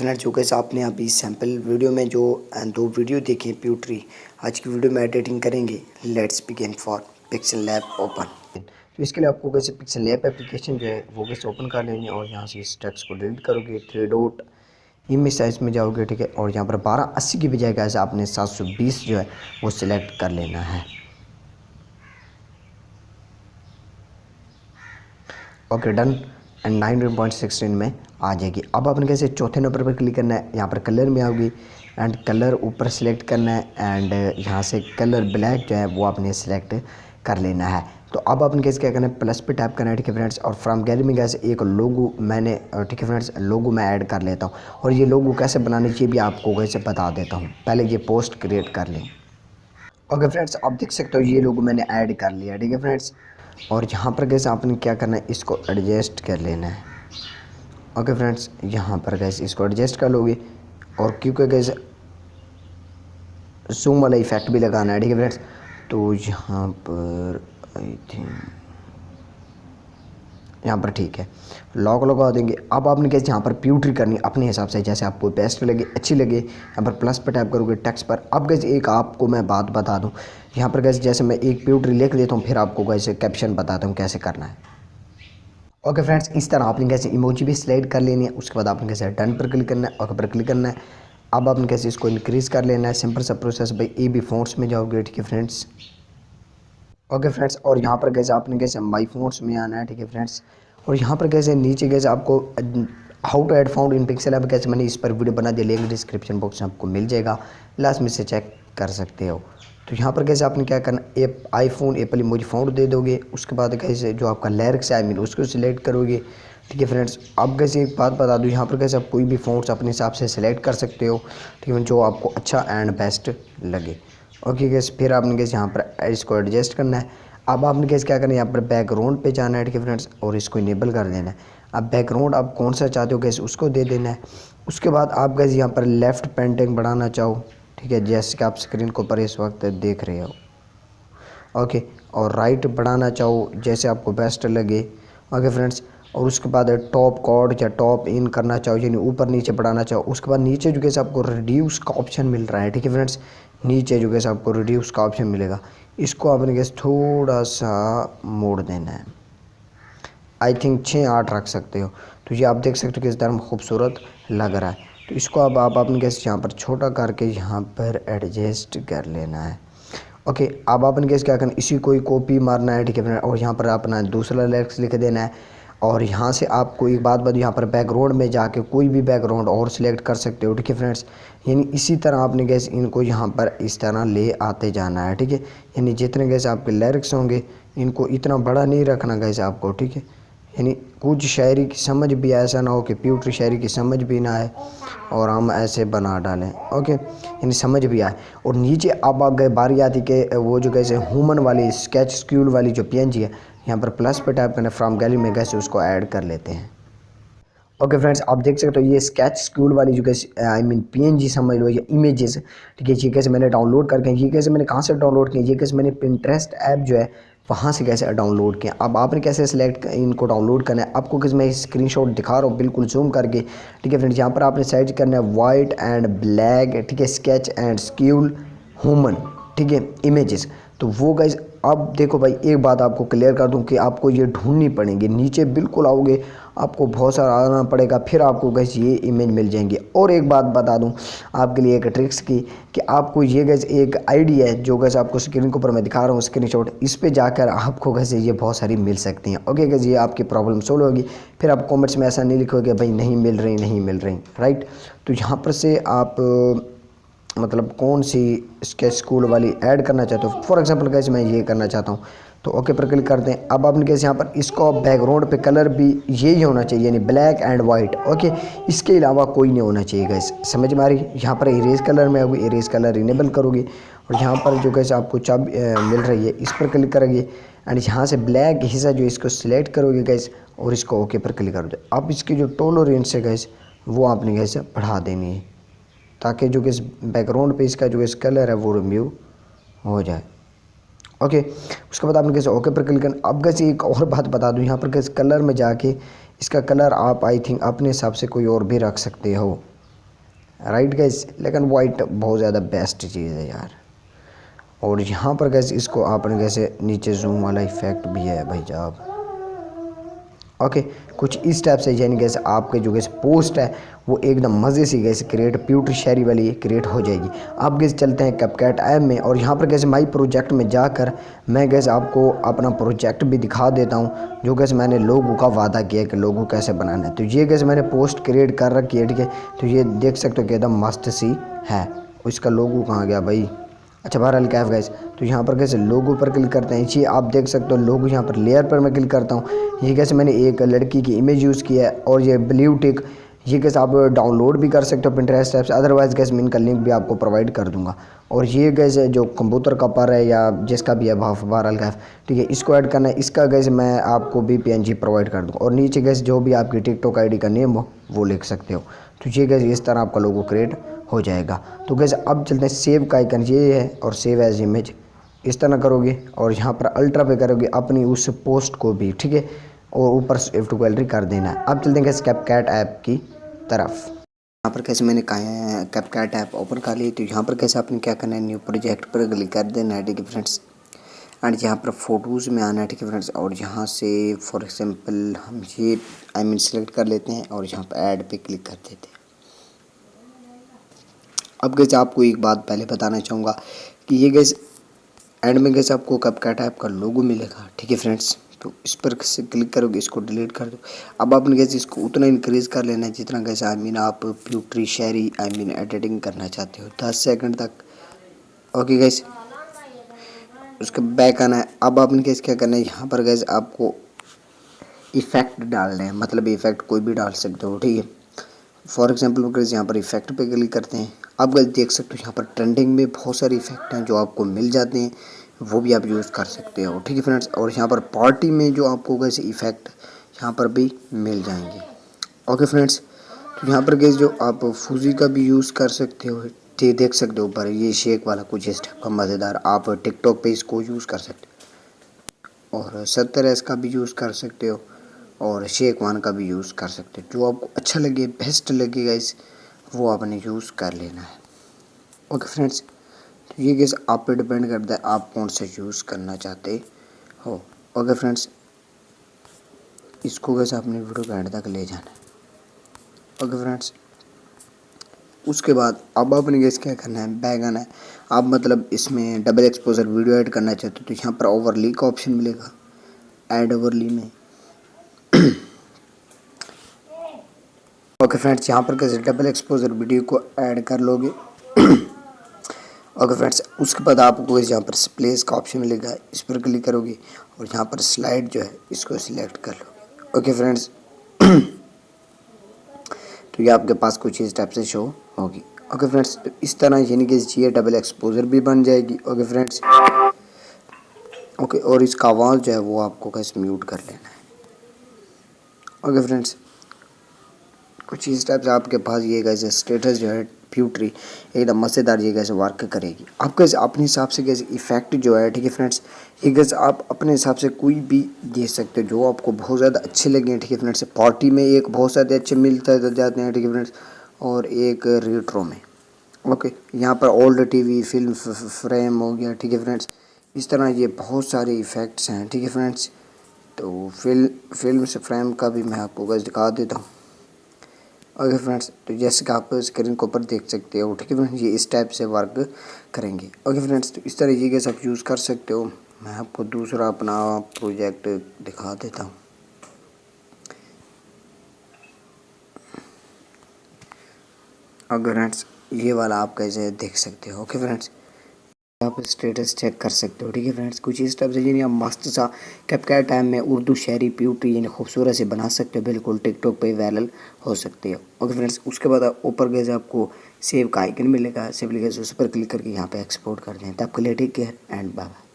Friends, जो कैसे आपने अभी सैम्पल वीडियो में जो दो वीडियो देखे प्यूट्री, आज की वीडियो में एडिटिंग करेंगे। Let's begin for pixel lab open. तो इसके लिए आपको कैसे पिक्सल लैब एप्लीकेशन जो है वो कैसे ओपन कर लेनी है और यहाँ से इस टेक्स्ट को डिलीट करोगे, 3 डॉट इमेज साइज में जाओगे, ठीक है। और यहाँ पर 1280 की बजाय कैसे आपने 720 जो है वो सिलेक्ट कर लेना है। Okay done. एंड 9.16 में आ जाएगी। अब आपने कैसे चौथे नंबर पर क्लिक करना है, यहाँ पर कलर में आओगी एंड कलर ऊपर सेलेक्ट करना है एंड यहाँ से कलर ब्लैक जो है वो आपने सेलेक्ट कर लेना है। तो अब आपने कैसे क्या करना है, प्लस पे टैप करना है, ठीक है फ्रेंड्स। और फ्रॉम गैलरी में कैसे एक लोगो मैंने, ठीक है फ्रेंड्स, लोगो मैं ऐड कर लेता हूँ और ये लोगो कैसे बनानी चाहिए भी आपको कैसे बता देता हूँ। पहले ये पोस्ट क्रिएट कर लें। ओके फ्रेंड्स, आप देख सकते हो ये लोगो मैंने ऐड कर लिया, ठीक है फ्रेंड्स। और यहाँ पर कैसे आपने क्या करना है, इसको एडजस्ट कर लेना है। ओके फ्रेंड्स, यहाँ पर कैसे इसको एडजस्ट कर लोगे और क्योंकि कैसे जूम वाला इफेक्ट भी लगाना है, ठीक है फ्रेंड्स। तो यहाँ पर आई थिंक यहाँ पर ठीक है, लॉक लगा देंगे। अब आपने कैसे यहाँ पर प्यूट्री करनी है अपने हिसाब से, जैसे आपको बेस्ट लगे, अच्छी लगे। यहाँ पर प्लस पर टैप करोगे टेक्स्ट पर। अब कैसे एक आपको मैं बात बता दूँ, यहाँ पर कैसे जैसे मैं एक प्यूट्री लिख देता हूँ, फिर आपको कैसे कैप्शन बताता हूँ कैसे करना है। ओके फ्रेंड्स, इस तरह आपने कैसे इमोजी भी स्लाइड कर लेनी है। उसके बाद आपने कैसे डन पर क्लिक करना है, ओके पर क्लिक करना है। अब आपने कैसे इसको इंक्रीज़ कर लेना है, सिंपल सा प्रोसेस भाई। ए बी फोन्ट्स में जाओगे, ठीक है फ्रेंड्स। ओके फ्रेंड्स, और यहाँ पर कैसे आपने कैसे माई फोन्ट्स में आना है, ठीक है फ्रेंड्स। और यहाँ पर कैसे नीचे कैसे आपको how to add found in pixel app कैसे मैंने इस पर वीडियो बना दिया, लिंक डिस्क्रिप्शन बॉक्स में आपको मिल जाएगा, लास्ट में से चेक कर सकते हो। तो यहाँ पर कैसे आपने क्या करना, app iPhone Apple emoji font दे दोगे। उसके बाद कैसे जो आपका लिरिक्स है मीन उसको सिलेक्ट करोगे, ठीक है फ्रेंड्स। अब कैसे एक बात बता दूँ, यहाँ पर कैसे आप कोई भी फ़ॉन्ट्स अपने हिसाब से सिलेक्ट कर सकते हो, ठीक है, जो आपको अच्छा एंड बेस्ट लगे। ओके गैस, फिर आपने कैसे यहाँ पर इसको एडजस्ट करना है। अब आपने कैसे क्या करना है, यहाँ पर बैकग्राउंड पे जाना है, ठीक है फ्रेंड्स, और इसको इनेबल कर देना है। अब बैकग्राउंड आप कौन सा चाहते हो कैसे उसको दे देना है। उसके बाद आप कैसे यहाँ पर लेफ़्ट पेंटिंग बढ़ाना चाहो, ठीक है, जैसे कि आप स्क्रीन को पर इस वक्त देख रहे हो। ओके, और राइट बढ़ाना चाहो जैसे आपको बेस्ट लगे। ओके फ्रेंड्स, और उसके बाद टॉप कॉर्ड या टॉप इन करना चाहो, यानी ऊपर नीचे बढ़ाना चाहो। उसके बाद नीचे जो कैसे आपको रिड्यूस का ऑप्शन मिल रहा है, ठीक है फ्रेंड्स, नीचे जो कैसे आपको रिड्यूस का ऑप्शन मिलेगा, इसको आपने कैसे थोड़ा सा मोड़ देना है। आई थिंक 6-8 रख सकते हो। तो ये आप देख सकते हो किस तरह खूबसूरत लग रहा है। तो इसको अब आप अपने कैसे यहाँ पर छोटा करके यहाँ पर एडजस्ट कर लेना है। ओके, अब आपने कैसे क्या करना, इसी को ही कॉपी मारना है, ठीक है फ्रेंड, और यहाँ पर अपना दूसरा लिरिक्स लिख देना है। और यहाँ से आपको एक बात बताओ, यहाँ पर बैकग्राउंड में जाके कोई भी बैकग्राउंड और सिलेक्ट कर सकते हो, ठीक है फ्रेंड्स। यानी इसी तरह आपने कैसे इनको यहाँ पर इस तरह ले आते जाना है, ठीक है। यानी जितने कैसे आपके लिरिक्स होंगे इनको इतना बड़ा नहीं रखना कैसे आपको, ठीक है। यानी कुछ शायरी की समझ भी, ऐसा ना हो कि प्यूट्री शायरी की समझ भी ना आए और हम ऐसे बना डालें। ओके, यानी समझ भी आए। और नीचे अब आ गए बारी आती के वो जो कैसे ह्यूमन वाली स्केच स्क्यूल वाली जो पीएनजी है, यहाँ पर प्लस पे टैप करना, फ्रॉम गैलरी में कैसे उसको ऐड कर लेते हैं। ओके फ्रेंड्स, आप देख सकते हो ये स्केच स्क्यूल वाली जो कैसे आई मीन पीएनजी समझ लो या इमेजेस, ठीक है। ये कैसे मैंने डाउनलोड करके, ये कैसे मैंने कहाँ से डाउनलोड किया, ये कैसे मैंने पिंटरेस्ट ऐप जो है वहाँ से कैसे डाउनलोड किया। अब आपने कैसे सिलेक्ट इनको डाउनलोड करना है, आपको किस मैं स्क्रीनशॉट दिखा रहा हूँ बिल्कुल जूम करके, ठीक है फ्रेंड्स। यहाँ पर आपने सर्च करना है वाइट एंड ब्लैक, ठीक है, स्केच एंड स्क्यूल ह्यूमन, ठीक है, इमेजेस। तो वो गाइज अब देखो भाई, एक बात आपको क्लियर कर दूं कि आपको ये ढूंढनी पड़ेगी। नीचे बिल्कुल आओगे, आपको बहुत सारा आना पड़ेगा, फिर आपको गाइज ये इमेज मिल जाएंगी। और एक बात बता दूं आपके लिए एक ट्रिक्स की, कि आपको ये गाइज एक आईडी है जो गाइज आपको स्क्रीन के ऊपर मैं दिखा रहा हूँ स्क्रीनशॉट, इस पर जाकर आपको गाइज ये बहुत सारी मिल सकती हैं। ओके गाइज, ये आपकी प्रॉब्लम सोल्व होगी। फिर आप कॉमेंट्स में ऐसा नहीं लिखोगे भाई नहीं मिल रही नहीं मिल रही, राइट। तो यहाँ पर से आप मतलब कौन सी स्केच स्कूल वाली ऐड करना चाहते हो, फॉर एग्जांपल कैसे मैं ये करना चाहता हूँ, तो ओके पर क्लिक करते हैं। अब आपने कैसे यहाँ पर इसको बैकग्राउंड पे कलर भी यही होना चाहिए, यानी ब्लैक एंड वाइट। ओके, इसके अलावा कोई नहीं होना चाहिए गैस, समझ में आ रही। यहाँ पर इरेज कलर में होगी, इरेज कलर इनेबल करोगे और यहाँ पर जो कैसे आपको चाब मिल रही है इस पर क्लिक करोगे एंड यहाँ से ब्लैक हिस्सा जो इसको सिलेक्ट करोगे गैस और इसको ओके पर क्लिक कर दो। अब इसकी जो टॉलरेंस है गैस वो आपने गैस बढ़ा देनी है, ताकि जो कि इस बैकग्राउंड पे इसका जो इस कलर है वो रिमूव हो जाए। ओके, उसके बाद आपने कैसे ओके पर क्लिक करना। अब कैसे एक और बात बता दूं, यहाँ पर कैसे कलर में जाके इसका कलर आप आई थिंक अपने हिसाब से कोई और भी रख सकते हो, राइट गाइस, लेकिन वाइट बहुत ज़्यादा बेस्ट चीज़ है यार। और यहाँ पर गैस इसको आपने कैसे नीचे जूम वाला इफेक्ट भी है भाई साहब। ओके, कुछ इस टाइप से यानी कैसे आपके जो कैसे पोस्ट है वो एकदम मज़े से कैसे क्रिएट प्यूटर शेरी वाली क्रिएट हो जाएगी। आप कैसे चलते हैं कैपकट ऐप में और यहाँ पर कैसे माई प्रोजेक्ट में जाकर मैं कैसे आपको अपना प्रोजेक्ट भी दिखा देता हूँ, जो कैसे मैंने लोगों का वादा किया कि लोगो कैसे बनाना है। तो ये कैसे मैंने पोस्ट क्रिएट कर रखी है, ठीक है। तो ये देख सकते हो कि एकदम मस्त सी है। इसका लोगो कहाँ गया भाई, अच्छा बहरहाल कैफ गाइस। तो यहाँ पर कैसे लोगो पर क्लिक करते हैं, ये आप देख सकते हो लोगो। यहाँ पर लेयर पर मैं क्लिक करता हूँ। ये कैसे मैंने एक लड़की की इमेज यूज़ की है और ये ब्लू टिक, ये कैसे आप डाउनलोड भी कर सकते हो पिंटरेस्ट ऐप से। अदरवाइज कैसे मैं इनका लिंक भी आपको प्रोवाइड कर दूंगा। और ये कैसे जो कंप्यूटर का पर है या जिसका भी है बहरहाल कैफ, ठीक है, इसको ऐड करना है। इसका कैसे मैं आपको भी PNG प्रोवाइड कर दूँगा। और नीचे कैसे जो भी आपकी टिकटॉक ID का नेम हो वो लिख सकते हो। तो ये कैसे इस तरह आपका लोगो क्रिएट हो जाएगा। तो कैसे अब चलते हैं सेव का आइकन, ये है, और सेव एज इमेज इस तरह करोगे और यहाँ पर अल्ट्रा पे करोगे अपनी उस पोस्ट को भी, ठीक है, और ऊपर सेव टू गैलरी कर देना है। अब चलते हैं कैसे कैपकट ऐप की तरफ। यहाँ पर कैसे मैंने कैपकट ऐप ओपन कर ली। तो यहाँ पर कैसे आपने क्या करना है, न्यू प्रोजेक्ट पर क्लिक कर देना है, ठीक है फ्रेंड्स। एंड यहाँ पर फोटोज़ में आना है, ठीक है फ्रेंड्स। और यहाँ से फॉर एग्जांपल हम ये सेलेक्ट कर लेते हैं और यहाँ पर ऐड पे क्लिक कर देते हैं। अब गैस आपको एक बात पहले बताना चाहूँगा कि ये गैस एंड में गैस आपको कैपकट ऐप का लोगो मिलेगा, ठीक है फ्रेंड्स। तो इस पर से क्लिक करोगे, इसको डिलीट कर दो। अब आपने गैस इसको उतना इंक्रीज़ कर लेना है जितना गैस आप प्यूटरी शेरी एडिटिंग करना चाहते हो, 10 सेकंड तक। ओके गैस, उसके बैक आना है। अब आपने गैस क्या करना है, यहाँ पर गैस आपको इफ़ेक्ट डालना है, मतलब इफ़ेक्ट कोई भी डाल सकते हो, ठीक है। फॉर एग्जांपल गैस यहाँ पर इफ़ेक्ट पे क्लिक करते हैं। आप गैस देख सकते हो यहाँ पर ट्रेंडिंग में बहुत सारे इफ़ेक्ट हैं जो आपको मिल जाते हैं, वो भी आप यूज़ कर सकते हो, ठीक है फ्रेंड्स। और यहाँ पर पार्टी में जो आपको गैस इफ़ेक्ट यहाँ पर भी मिल जाएंगे। ओके फ्रेंड्स, तो यहाँ पर गैस जो आप फूजी का भी यूज़ कर सकते हो, ये देख सकते हो ऊपर ये शेक वाला कुछ इस टाइप का मज़ेदार, आप टिकटॉक पे इसको यूज़ कर सकते हो। और 70S का भी यूज़ कर सकते हो और शेक वन का भी यूज़ कर सकते हो। जो आपको अच्छा लगे, बेस्ट लगेगा इस वो आपने यूज़ कर लेना है। ओके फ्रेंड्स, तो ये गैस आप पे डिपेंड करता है आप कौन सा यूज़ करना चाहते हो। ओके फ्रेंड्स, इसको गैस आपने वीडियो के एंड तक ले जाना है। ओके फ्रेंड्स, उसके बाद अब आपने गैस क्या करना है, बैक आना है। आप मतलब इसमें डबल एक्सपोजर वीडियो ऐड करना चाहते हो तो यहाँ पर ओवरली का ऑप्शन मिलेगा, ऐड ओवरली में। ओके फ्रेंड्स, यहाँ पर कैसे डबल एक्सपोजर वीडियो को ऐड कर लोगे। ओके फ्रेंड्स, उसके बाद आपको यहाँ पर स्प्लेस का ऑप्शन मिलेगा, इस पर क्लिक करोगे और यहाँ पर स्लाइड जो है इसको सिलेक्ट कर लोगे। ओके फ्रेंड्स, तो ये आपके पास कुछ इस टाइप से शो होगी। ओके फ्रेंड्स, तो इस तरह यानी कि ये डबल एक्सपोजर भी बन जाएगी। ओके फ्रेंड्स, ओके, और इसका आवाज़ जो है वो आपको कैसे म्यूट कर लेना है। ओके फ्रेंड्स, कुछ इस टाइप से आपके पास ये कैसे स्टेटस जो है प्यूटरी एकदम मज़ेदार ये कैसे वर्क करेगी। आप कैसे अपने हिसाब से कैसे इफ़ेक्ट जो है, ठीक है फ्रेंड्स, ये कैसे आप अपने हिसाब से कोई भी दे सकते हो जो आपको बहुत ज़्यादा अच्छे लगे, ठीक है फ्रेंड्स। पार्टी में एक बहुत सारे अच्छे मिलते जाते हैं, ठीक है फ्रेंड्स, और एक रेट्रो में। ओके, यहाँ पर ओल्ड TV फिल्म फ्रेम हो गया, ठीक है फ्रेंड्स। इस तरह ये बहुत सारे इफ़ेक्ट्स हैं, ठीक है फ्रेंड्स। तो फिल्म से फ्रेम का भी मैं आपको कैसे दिखा देता हूँ। ओके फ्रेंड्स, तो जैसे कि आप स्क्रीन के ऊपर देख सकते हो, ठीक है फ्रेंड्स, ये इस टाइप से वर्क करेंगे। ओके फ्रेंड्स, तो इस तरीके से आप यूज़ कर सकते हो। मैं आपको दूसरा अपना प्रोजेक्ट दिखा देता हूँ। ओके फ्रेंड्स, ये वाला आप कैसे देख सकते हो। ओके फ्रेंड्स, आप स्टेटस चेक कर सकते हो, ठीक है फ्रेंड्स। कुछ इस टाइप से यानी आप मस्त सा कैपकट टाइम में उर्दू शायरी प्यूटरी यानी खूबसूरत से बना सकते हो, बिल्कुल टिकटॉक पे वायरल हो सकते हो। ओके फ्रेंड्स, उसके बाद ऊपर गए आपको सेव का आइकन मिलेगा, सिंपली उस पर क्लिक करके यहाँ पे एक्सपोर्ट कर दें। तब के लिए टेक केयर एंड बाय।